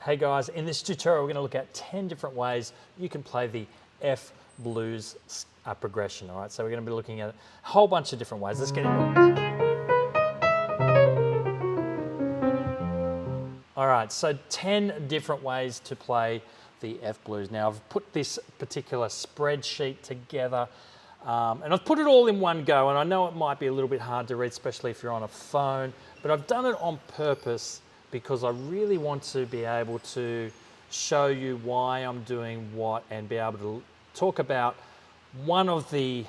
Hey guys, in this tutorial we're going to look at 10 different ways you can play the F blues progression, all right? So we're going to be looking at a whole bunch of different ways. Let's get into it. All right, so 10 different ways to play the F blues. Now I've put this particular spreadsheet together and I've put it all in one go, and I know it might be a little bit hard to read, especially if you're on a phone, but I've done it on purpose because I really want to be able to show you why I'm doing what and be able to talk about one of the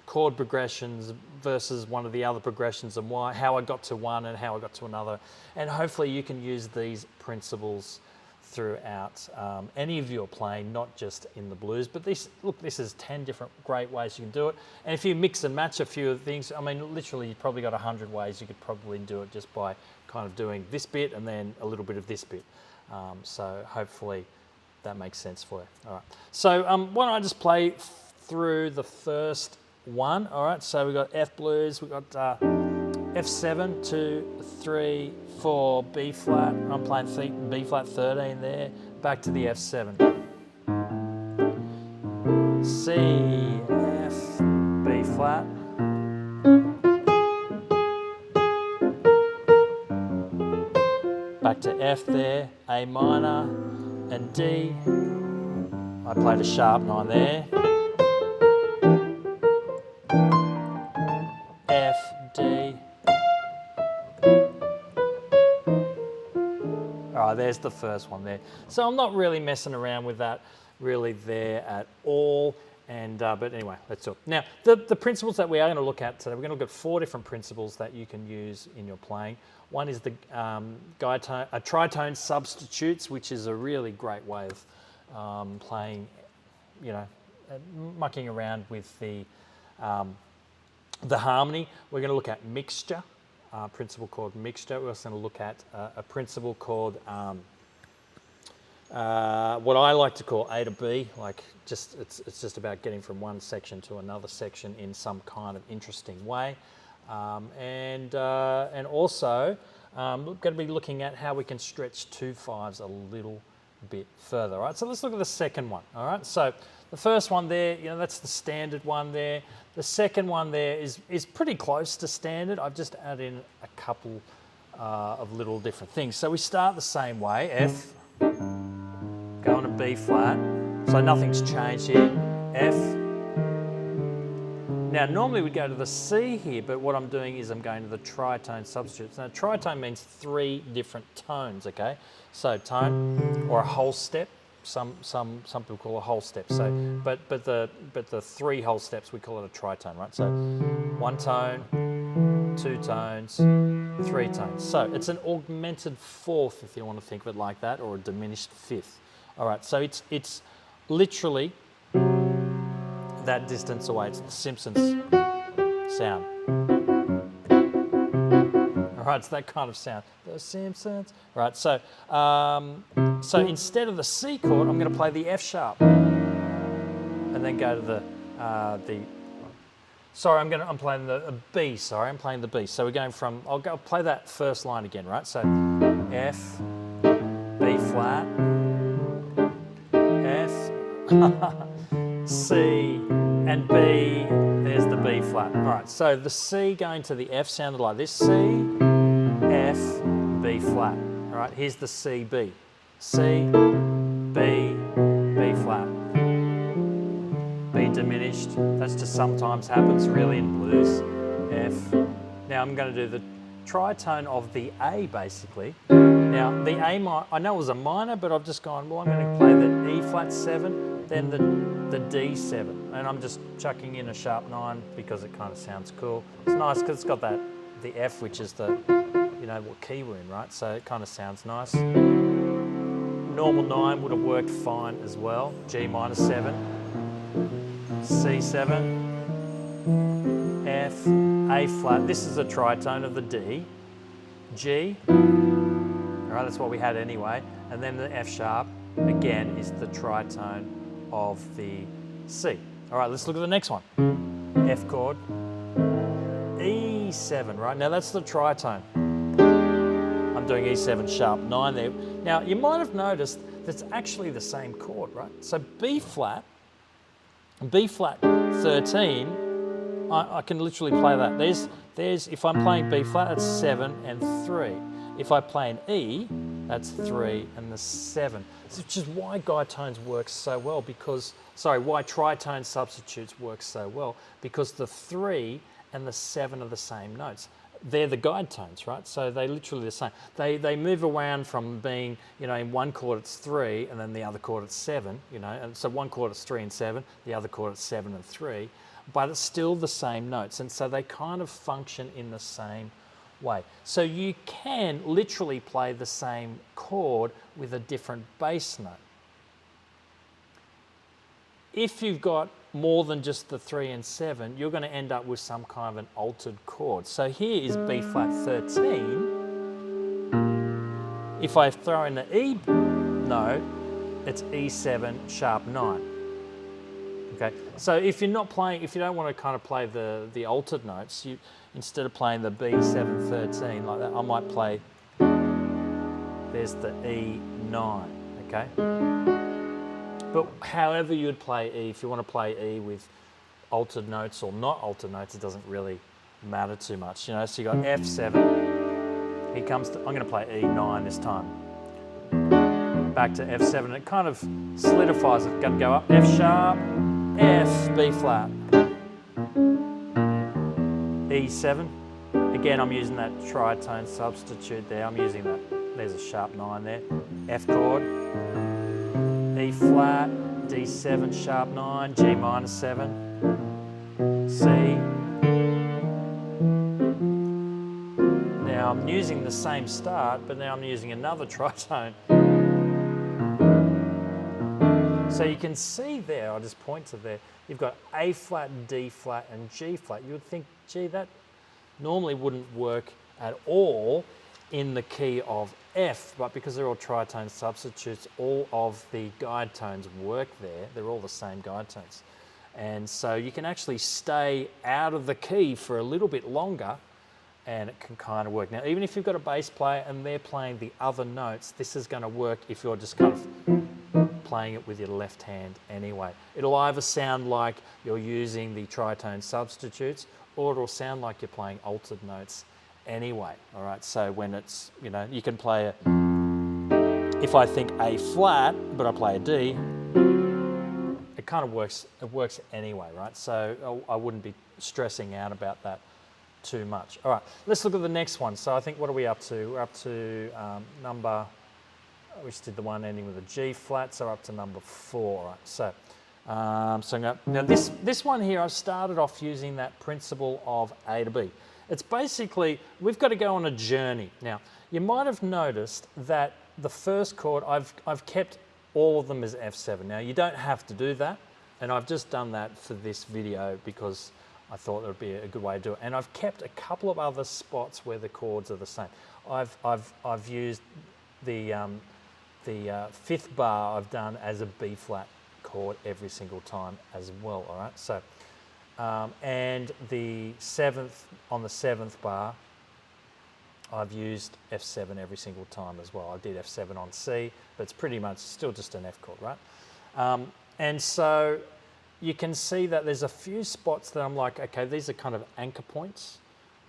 chord progressions versus one of the other progressions and why, how I got to one and how I got to another. And hopefully you can use these principles throughout any of your playing, not just in the blues. But this is 10 different great ways you can do it. And if you mix and match a few of the things, I mean, literally you've probably got 100 ways you could probably do it just by kind of doing this bit and then a little bit of this bit. So hopefully that makes sense for you. All right. So why don't I just play through the first one. All right. So we've got F blues. We've got F7, 2, 3, 4, B flat. I'm playing B flat 13 there. Back to the F7. C, F, B flat. Back to F there, A minor and D. I played a sharp 9 there. F, D. All right, there's the first one there. So I'm not really messing around with that really there at all. And but anyway, let's do it. Now, the principles that we are going to look at today, we're going to look at 4 different principles that you can use in your playing. One is the tritone substitutes, which is a really great way of playing, you know, mucking around with the harmony. We're going to look at mixture, principle called mixture. We're also going to look at a principle called what I like to call A to B, like it's just about getting from one section to another section in some kind of interesting way. And also we're going to be looking at how we can stretch 2/5s a little bit further. All right, so let's look at the second one. All right, so the first one there, you know, that's the standard one there. The second one there is pretty close to standard. I've just added in a couple of little different things. So we start the same way, F, go on to B flat. So nothing's changed here, F. Now normally we'd go to the C here, but what I'm doing is I'm going to the tritone substitutes. Now tritone means 3 different tones, okay? So tone or a whole step. Some people call it a whole step. So, but the 3 whole steps we call it a tritone, right? So 1 tone, 2 tones, 3 tones. So it's an augmented 4th, if you want to think of it like that, or a diminished 5th. All right. So it's literally that distance away. It's the Simpsons sound. All right, it's that kind of sound. The Simpsons. All right, so so instead of the C chord, I'm going to play the F sharp, and then go to the. Sorry, I'm playing the B. Sorry, I'm playing the B. So we're going from. I'll play that first line again, right? So F, B flat, F, C, and B. There's the B flat. All right, so the C going to the F sounded like this: C, F, B flat. All right, here's the C, B. C, B, B flat. B diminished. That's just sometimes happens really in blues. F. Now I'm going to do the tritone of the A basically. Now the A minor, I know it was a minor, but I've just gone, well, I'm going to play the E flat 7, then the D7, and I'm just chucking in a sharp 9 because it kind of sounds cool. It's nice because it's got the F, which is the, you know, what key we're in, right? So it kind of sounds nice. Normal 9 would have worked fine as well. G minor 7, C7, F, A flat. This is a tritone of the D, G. All right, that's what we had anyway. And then the F sharp, again, is the tritone of the C. All right, let's look at the next one. F chord, E7, right? Now that's the tritone. I'm doing E7 sharp 9 there. Now, you might have noticed that's actually the same chord, right? So B flat 13, I can literally play that. There's if I'm playing B flat, that's 7 and 3. If I play an E, that's 3 and the 7. Which is why guide tones work so well why tritone substitutes work so well, because the 3 and the 7 are the same notes. They're the guide tones, right? So they're literally the same. They move around from being, in one chord it's 3 and then the other chord it's 7, and so one chord it's 3 and 7, the other chord it's 7 and 3, but it's still the same notes, and so they kind of function in the same way. So you can literally play the same chord with a different bass note. If you've got more than just the 3 and 7, you're going to end up with some kind of an altered chord. So here is B flat 13. If I throw in the E note, it's E7 sharp 9. Okay. So if you don't want to kind of play the altered notes, instead of playing the B7 13 like that, I might play. There's the E9. Okay. But however you'd play E, if you want to play E with altered notes or not altered notes, it doesn't really matter too much. So you got F7. Here comes I'm going to play E9 this time. Back to F7. It kind of solidifies it. Going to go up F sharp, F, B flat, E7. Again, I'm using that tritone substitute there. I'm using that. There's a sharp 9 there. F chord. E flat, D7 sharp 9, G minor 7, C. Now I'm using the same start, but now I'm using another tritone. So you can see there, I'll just point to there, you've got A flat, D flat, and G flat. You would think, gee, that normally wouldn't work at all in the key of F, but because they're all tritone substitutes, all of the guide tones work there. They're all the same guide tones. And so you can actually stay out of the key for a little bit longer and it can kind of work. Now, even if you've got a bass player and they're playing the other notes, this is going to work if you're just kind of playing it with your left hand anyway. It'll either sound like you're using the tritone substitutes or it'll sound like you're playing altered notes anyway. All right, so when it's, you can play if I think A flat, but I play a D, it kind of works, it works anyway, right? So I wouldn't be stressing out about that too much. All right, let's look at the next one. So I think, what are we up to? We're up to number, we just did the one ending with a G flat, so we're up to number 4, right? So, now this one here, I've started off using that principle of A to B. It's basically, we've got to go on a journey. Now, you might have noticed that the first chord, I've kept all of them as F7. Now, you don't have to do that, and I've just done that for this video because I thought it would be a good way to do it. And I've kept a couple of other spots where the chords are the same. I've used the 5th bar I've done as a B flat chord every single time as well, all right? So, and the 7th, on the 7th bar, I've used F7 every single time as well. I did F7 on C, but it's pretty much still just an F chord, right? And so you can see that there's a few spots that I'm like, okay, these are kind of anchor points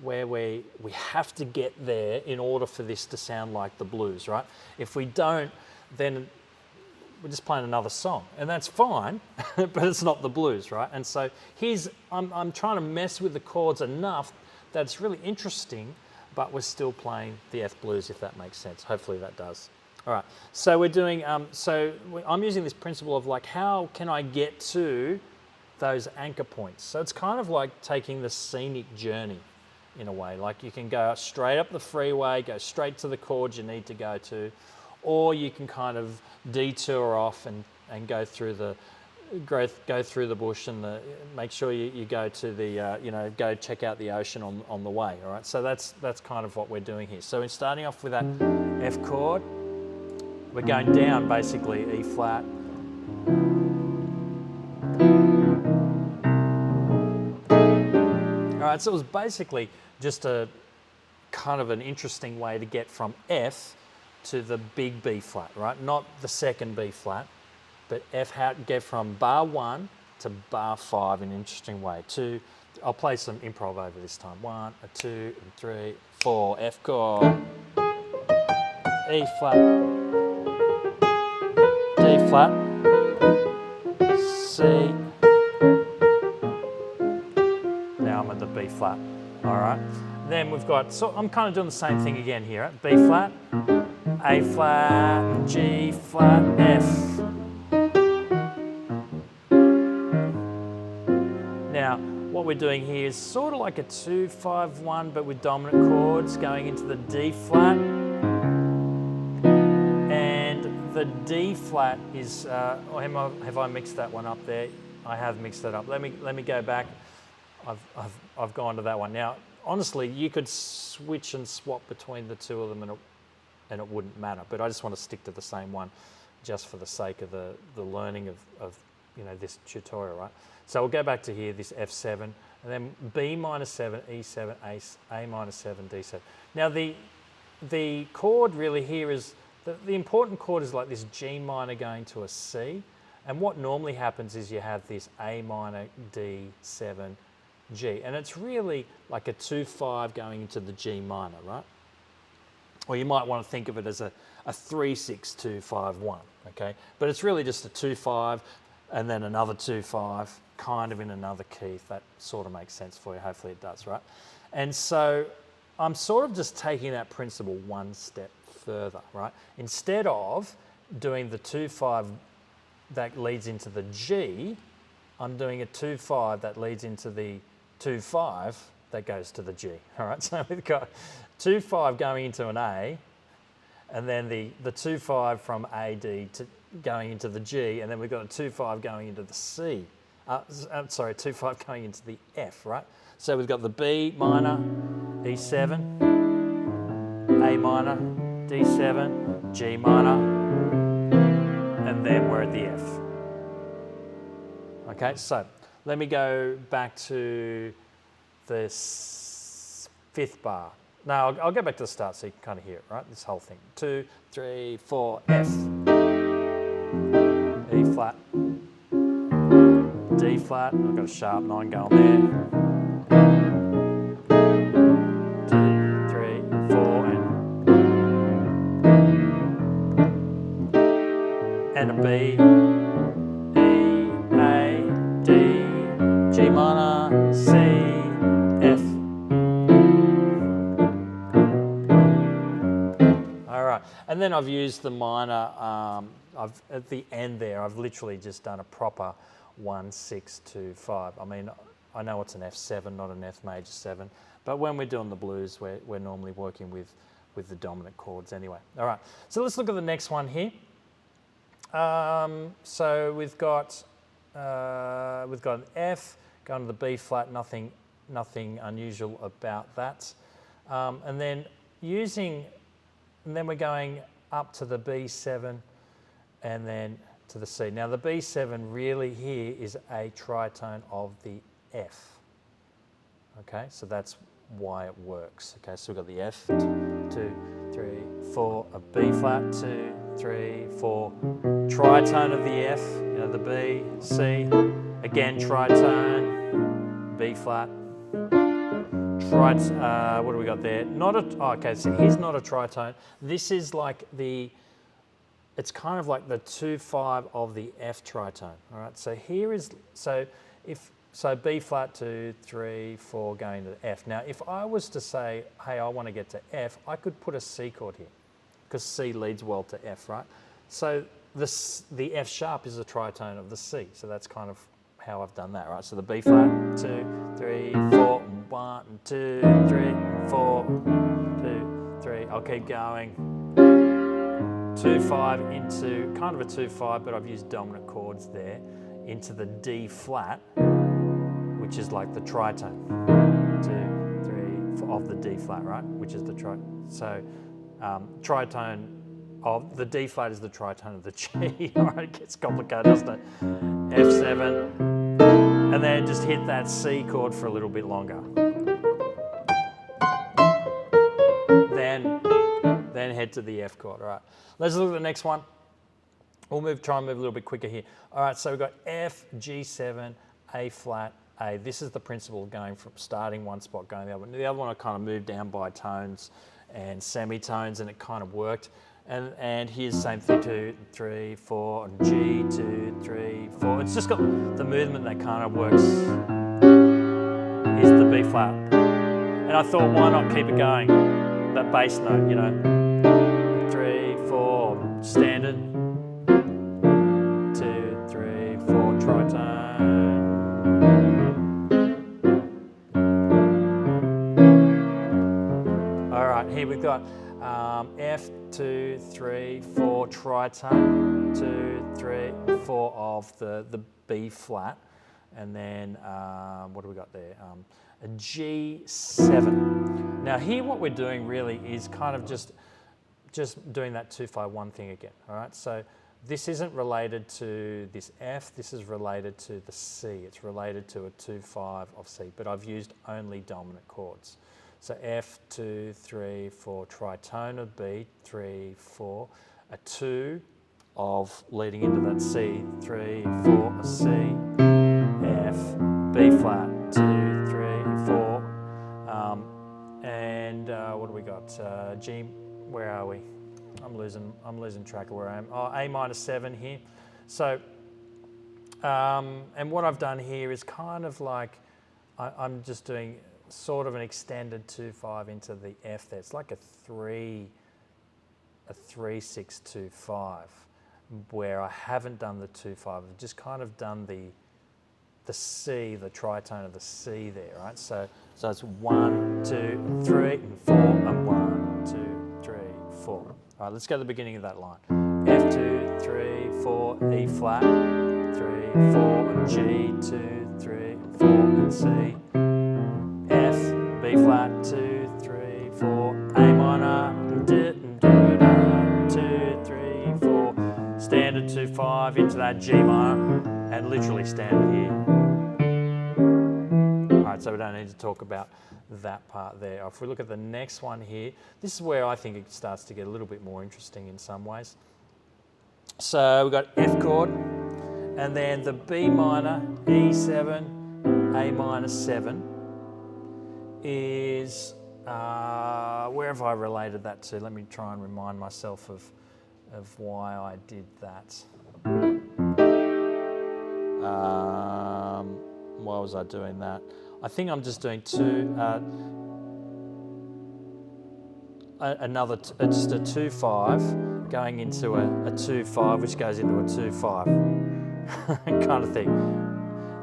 where we have to get there in order for this to sound like the blues, right? If we don't, then we're just playing another song, and that's fine, but it's not the blues, right? And so I'm trying to mess with the chords enough that it's really interesting, but we're still playing the F blues, if that makes sense. Hopefully that does. All right, so we're doing, I'm using this principle of like, how can I get to those anchor points? So it's kind of like taking the scenic journey in a way. Like, you can go straight up the freeway, go straight to the chords you need to go to, or you can kind of detour off and go through the bush and make sure you go to the go check out the ocean on the way. All right, so that's kind of what we're doing here. So we're starting off with that F chord. We're going down basically E flat. All right, so it was basically just a kind of an interesting way to get from F to the big B flat, right? Not the second B flat, but F, how to get from bar 1 to bar 5 in an interesting way. I'll play some improv over this time. 1, 2, 3, 4, F chord, E flat, D flat, C. Now I'm at the B flat. All right. Then we've got, so I'm kind of doing the same thing again here. Right? B flat, A flat, G flat, F. Now, what we're doing here is sort of like a 2-5-1, but with dominant chords going into the D flat. And the D flat is, have I mixed that one up there? I have mixed that up. Let me go back. I've gone to that one. Now, honestly, you could switch and swap between the two of them and it wouldn't matter, but I just want to stick to the same one just for the sake of the learning of this tutorial, right? So we'll go back to here, this F7, and then B minor 7, E7, A minor 7, D7. Now the chord really here is, the important chord is like this G minor going to a C, and what normally happens is you have this A minor, D7, G, and it's really like a 2-5 going into the G minor, right? Or you might want to think of it as a 3-6-2-5-1, okay? But it's really just a 2-5 and then another 2-5, kind of in another key, if that sort of makes sense for you. Hopefully it does, right? And so I'm sort of just taking that principle one step further, right? Instead of doing the 2-5 that leads into the G, I'm doing a 2-5 that leads into the 2-5 that goes to the G. All right, so we've got 2-5 going into an A, and then the 2-5 from A, D to going into the G, and then we've got a 2-5 going into the C. 2-5 going into the F, right? So we've got the B minor, E7, A minor, D7, G minor, and then we're at the F. Okay, so let me go back to the 5th bar. Now, I'll go back to the start so you can kind of hear it, right? This whole thing. 2, 3, 4, F. E flat. D flat. I've got a sharp 9 going there. 2, 3, 4, and a B. G minor, C, F. All right, and then I've used the minor, at the end there, I've literally just done a proper 1, 6, 2, 5. I mean, I know it's an F7, not an F major 7, but when we're doing the blues, we're normally working with the dominant chords anyway. All right, so let's look at the next one here. So we've got an F, going to the B flat, nothing unusual about that. And then we're going up to the B7 and then to the C. Now the B7 really here is a tritone of the F. Okay, so that's why it works. Okay, so we've got the F, 2, 3, 4, a B flat, 2, 3, 4, tritone of the F, the B, C, again tritone, B flat, what do we got there? Okay, so here's not a tritone. This is like it's kind of like the 2-5 of the F tritone. All right, so here is, so B flat, 2, 3, 4 going to the F. Now, if I was to say, hey, I want to get to F, I could put a C chord here because C leads well to F, right? So the F sharp is a tritone of the C. So that's kind of how I've done that, right? So the B flat, 2, 3, 4, 1, 2, 3, 4, 2, 3. I'll keep going. 2-5 into kind of a 2-5, but I've used dominant chords there, into the D flat, which is like the tritone. 2, 3, 4 of the D flat, right? Which is the tritone. So tritone of the D flat is the tritone of the G. All right, it gets complicated, doesn't it? F7, and then just hit that C chord for a little bit longer. ahead to the F chord. All right, let's look at the next one. We'll try and move a little bit quicker here. All right, so we've got F, G7, A flat, A. This is the principle of going from starting one spot, going the other one. The other one I kind of moved down by tones and semitones, and it kind of worked. And here's the same thing, 2, 3, 4, and G, 2, 3, 4. It's just got the movement that kind of works. Here's the B flat. And I thought, why not keep it going? That bass note, you know. 3, 4, standard. 2, 3, 4, tritone. All right, here we've got F, 2, 3, 4, tritone, 2, 3, 4 of the B flat, and then what do we got there? A G7. Now here what we're doing really is kind of just doing that 2-5-1 thing again, all right? So this isn't related to this F, this is related to the C. It's related to a 2-5 of C, but I've used only dominant chords. So F, 2, 3, 4, tritone of B, 3, 4, a 2 of leading into that C, 3, 4, a C, F, B flat, 2, 3, 4, and what do we got? G, where are we? I'm losing track of where I am. Oh, A minor 7 here. So, and what I've done here is kind of like, I'm just doing sort of an extended 2-5 into the F there. It's like a 3-6-2-5, where I haven't done the 2-5. I've just kind of done the C, the tritone of the C there, right? So it's 1, 2, 3, and 4, and 1, 2, 3, 4. All right, let's go to the beginning of that line. F, 2, 3, 4, E flat, 3, 4, and G, 2, 3, 4, and C. F, B flat, 2, 3, 4, A minor, 2, 3, 4, standard 2-5 into that G minor, and literally standard here. All right, so we don't need to talk about that part there. If we look at the next one here, this is where I think it starts to get a little bit more interesting in some ways. So we've got F chord, and then the B minor, E7, A minor 7. Is, where have I related that to? Let me try and remind myself of why I did that. Why was I doing that? I think I'm just doing just a 2-5 going into a 2-5, which goes into a 2-5 kind of thing,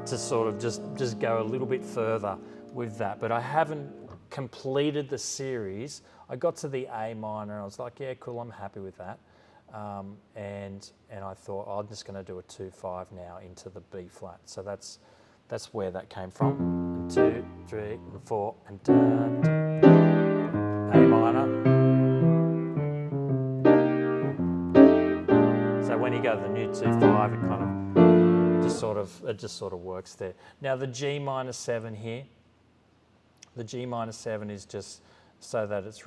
to sort of just go a little bit further with that. But I haven't completed the series. I got to the A minor and I was like, yeah, cool, I'm happy with that. And I thought, I'm just going to do a 2-5 now into the B flat. So that's where that came from. 2, 3, and 4, and dun, A minor. So when you go to the new 2-5, it kind of just sort of works there. Now the G minor 7 here. The G minor 7 is just so that it's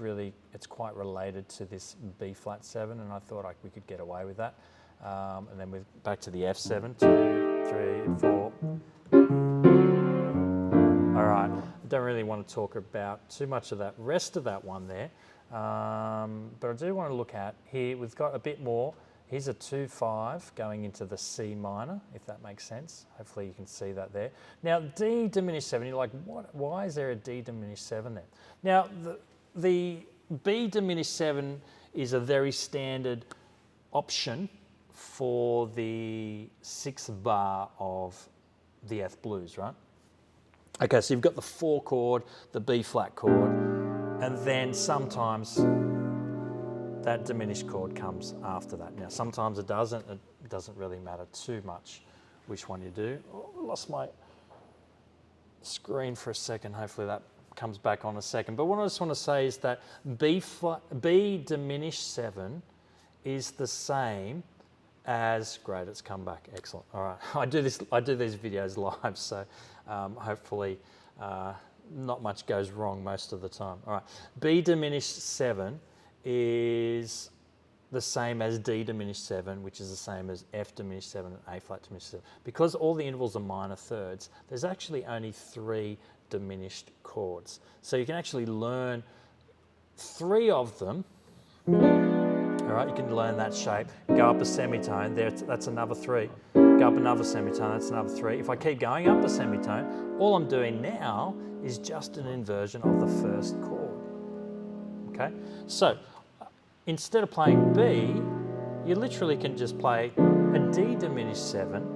quite related to this B flat 7, and I thought we could get away with that. And then we're back to the F7, 2, 3, 4. All right, I don't really want to talk about too much of that rest of that one there, but I do want to look at here, we've got a bit more. Here's a 2-5 going into the C minor, if that makes sense. Hopefully you can see that there. Now, D diminished 7, you're like, what? Why is there a D diminished 7 there? Now, the B diminished 7 is a very standard option for the 6th bar of the F blues, right? Okay, so you've got the 4 chord, the B flat chord, and then sometimes that diminished chord comes after that. Now, sometimes it doesn't really matter too much which one you do. Oh, I lost my screen for a second. Hopefully that comes back on a second. But what I just want to say is that B diminished 7 is the same as, great, it's come back, excellent. All right, I do these videos live, so hopefully not much goes wrong most of the time. All right, B diminished 7 is the same as D diminished 7, which is the same as F diminished 7 and A flat diminished 7. Because all the intervals are minor thirds, there's actually only 3 diminished chords. So you can actually learn 3 of them. All right, you can learn that shape. Go up a semitone, there, that's another 3. Go up another semitone, that's another 3. If I keep going up a semitone, all I'm doing now is just an inversion of the first chord. Okay, so instead of playing B, you literally can just play a D diminished 7,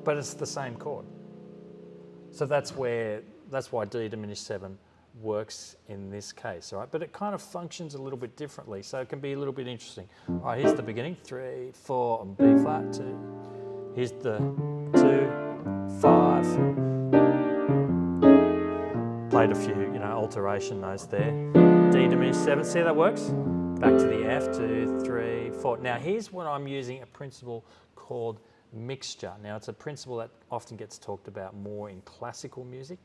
but it's the same chord. So that's why D diminished 7 works in this case, all right? But it kind of functions a little bit differently, so it can be a little bit interesting. All right, here's the beginning, 3, 4, and B flat, 2. Here's the 2, 5. Played a few, alteration notes there. D diminished 7, see how that works? Back to the F, 2, 3, 4. Now here's when I'm using a principle called mixture. Now it's a principle that often gets talked about more in classical music,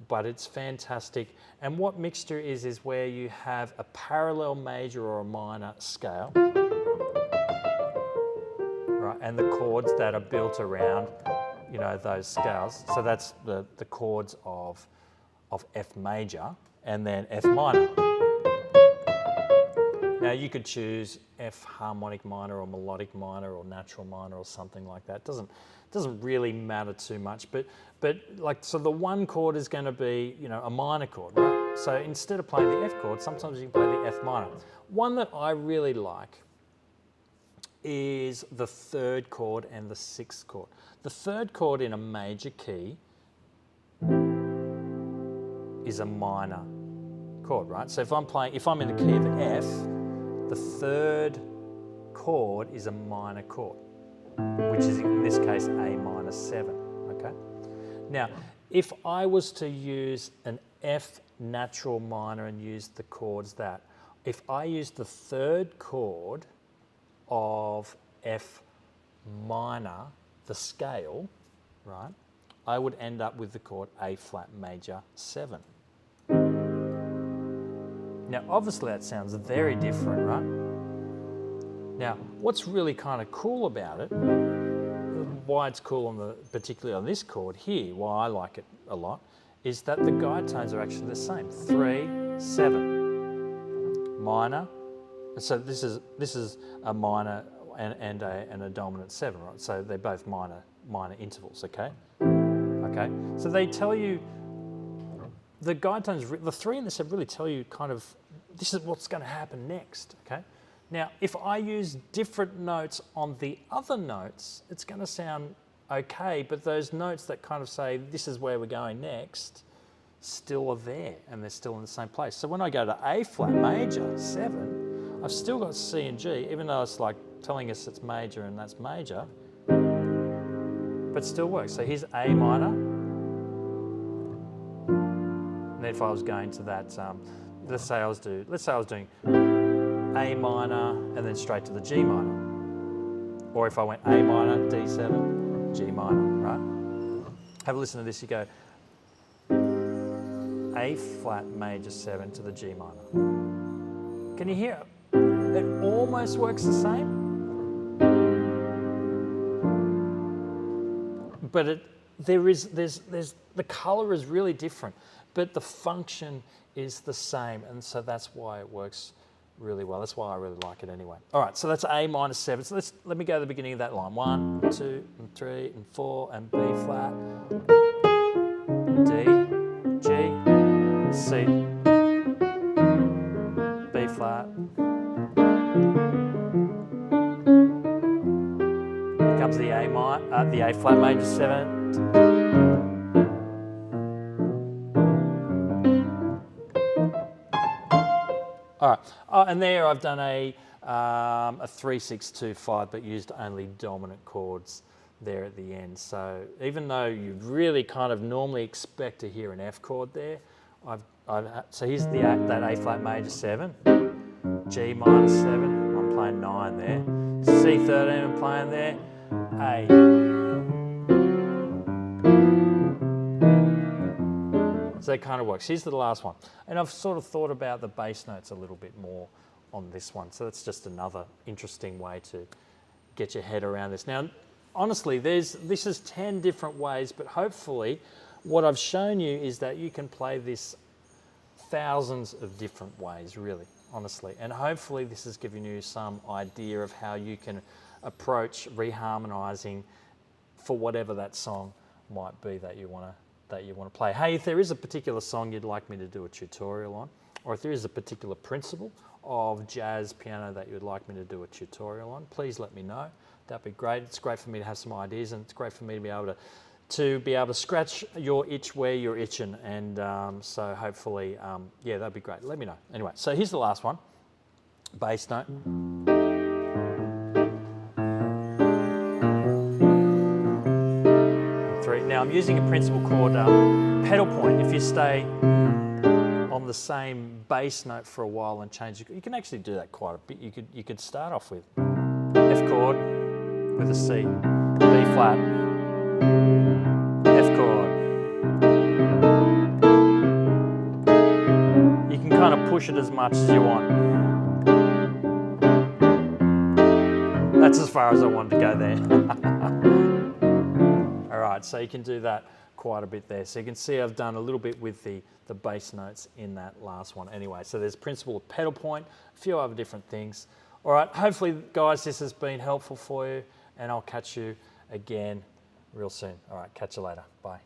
but it's fantastic. And what mixture is where you have a parallel major or a minor scale, right? And the chords that are built around, those scales. So that's the chords of F major and then F minor. Now you could choose F harmonic minor or melodic minor or natural minor or something like that. Doesn't really matter too much, but so the one chord is going to be a minor chord, right? So instead of playing the F chord, sometimes you can play the F minor. One that I really like is the 3rd chord and the 6th chord. The 3rd chord in a major key is a minor chord, right? So if I'm in the key of F, the 3rd chord is a minor chord, which is in this case A minor 7, okay? Now, if I was to use an F natural minor and use the chords if I use the 3rd chord of F minor, the scale, right, I would end up with the chord A flat major 7. Now, obviously that sounds very different, right? Now, what's really kind of cool about it, why it's cool particularly on this chord here, why I like it a lot, is that the guide tones are actually the same. 3, 7, minor. So this is a minor and a dominant 7, right? So they're both minor intervals, okay? Okay. So they tell you, the guide tones, the 3 and the 7 really tell you kind of, this is what's going to happen next, okay? Now, if I use different notes on the other notes, it's going to sound okay, but those notes that kind of say, this is where we're going next, still are there, and they're still in the same place. So when I go to A flat major 7, I've still got C and G, even though it's like telling us it's major and that's major, but still works. So here's A minor, and if I was going to that, let's say I was doing A minor and then straight to the G minor. Or if I went A minor, D7, G minor, right? Have a listen to this, you go A flat major 7 to the G minor. Can you hear it? It almost works the same, but there's the color is really different, but the function is the same, and so that's why it works really well. That's why I really like it anyway. All right, so that's A minor 7. So let me go to the beginning of that line. 1, 2, and 3, and 4, and B flat, D, G, C, B flat. Here comes the A flat major 7. All right, and there I've done a 3, 6, 2, 5, but used only dominant chords there at the end. So even though you really kind of normally expect to hear an F chord there, so here's that A flat major 7, G minor 7, I'm playing 9 there, C13 I'm playing there, A. So So that kind of works. Here's the last one. And I've sort of thought about the bass notes a little bit more on this one. So that's just another interesting way to get your head around this. Now, honestly, this is 10 different ways, but hopefully what I've shown you is that you can play this thousands of different ways, really, honestly. And hopefully this has given you some idea of how you can approach reharmonizing for whatever that song might be that you want to play. Hey, if there is a particular song you'd like me to do a tutorial on, or if there is a particular principle of jazz piano that you'd like me to do a tutorial on, please let me know. That'd be great. It's great for me to have some ideas, and it's great for me to be able to scratch your itch where you're itching. And so hopefully, yeah, that'd be great. Let me know. Anyway, so here's the last one. Bass note. Three. Now I'm using a principle called pedal point. If you stay on the same bass note for a while and change, you can actually do that quite a bit. You could start off with F chord with a C, B flat, F chord. You can kind of push it as much as you want. That's as far as I wanted to go there. All right, so you can do that quite a bit there. So you can see I've done a little bit with the bass notes in that last one anyway. So there's principle of pedal point, a few other different things. All right, hopefully, guys, this has been helpful for you, and I'll catch you again real soon. All right, catch you later. Bye.